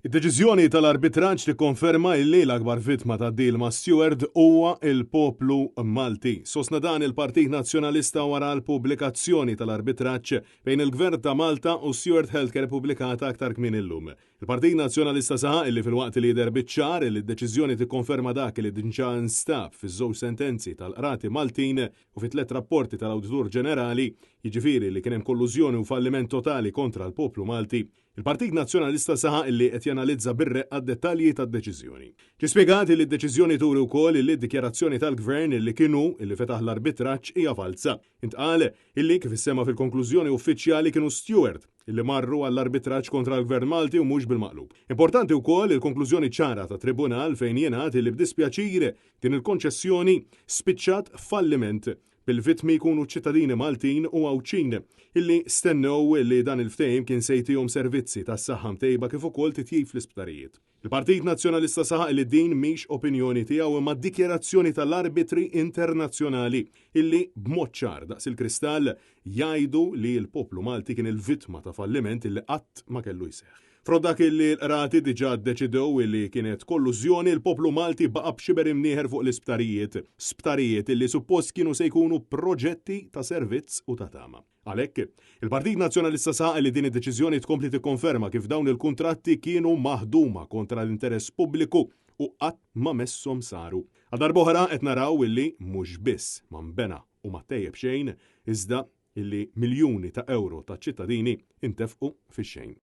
Id-deċiżjoni tal-arbitraġġ tikkonferma li l-akbar vittma ta' Dilma Stewart huwa il-poplu Malti. Sostna dan il-Partit Nazzjonalista wara l-pubblikazzjoni tal-arbitraġġ bejn il-Gvern ta' Malta u Stewart Healthcare pubblikata aktar kmien illum. Il-Partit Nazzjonalista saħaq li fil-waqt li jidher biċ-ċar li d-deċiżjoni tikkonferma dak li diġà nstab fiż-żewġ sentenzi tal-Qrati Maltin u fi tliet rapporti tal-Awditur Ġenerali, jiġifieri li kien hemm kollużjoni u falliment totali kontra l-poplu Malti. Il-Partit Nazzjonalista saħaq li qed janalizza bir-reqqa d-dettalji tad-deċiżjoni. Ġie spjegat li d-deċiżjoni turi wkoll li d-dikjarazzjoni tal-Gvern li kienu illi fetaħ l-arbitraġġ hija falsa. Intqal illi kif issema fil-konklużjoni uffiċjali kienu Stewart illi marru għall-arbitraġġ kontra l-Gvern Malti u mhux bil-maqlub. Importanti wkoll il-konklużjoni ċara ta' tribunal fejn jingħad li b'dispjaċir din il-konċessjoni spiċċat falliment bil-vittmi jkunu ċittadini Maltin u Awċin illi stennew li dan il-ftehim kien se jtihom servizzi tas-saħħa mtejba kif ukoll titjib fl-isptarijiet. Il-Partit Nazzjonalista saħaq li din mhix opinjoni tiegħu imma dikjerazzjoni tal-arbitri internazzjonali illi b'mod ċar daqs il-kristall jgħidu li l-poplu Malti kien il-vittma ta' falliment illi qatt ma kellu jseħħ. Froddak illi l-qrati diġà ddeċidew illi kienet kollużjoni l-poplu Malti baqa' b'xiber imnieħer fuq l-isptarijiet. Sptarijiet illi suppost kienu se jkunu proġetti ta' servizz u ta' tama. Għalhekk, il-Partit Nazzjonalista saħaq li din id-deċiżjoni tkompli tikkonferma kif dawn il-kuntratti kienu maħduma kontra l-interess pubbliku u qatt ma messhom saru. Għal darb'oħra qed naraw illi mhux biss ma nbena u ma tejjeb xejn, iżda illi miljuni ta' euro ta' ċittadini intefqu fix-xejn.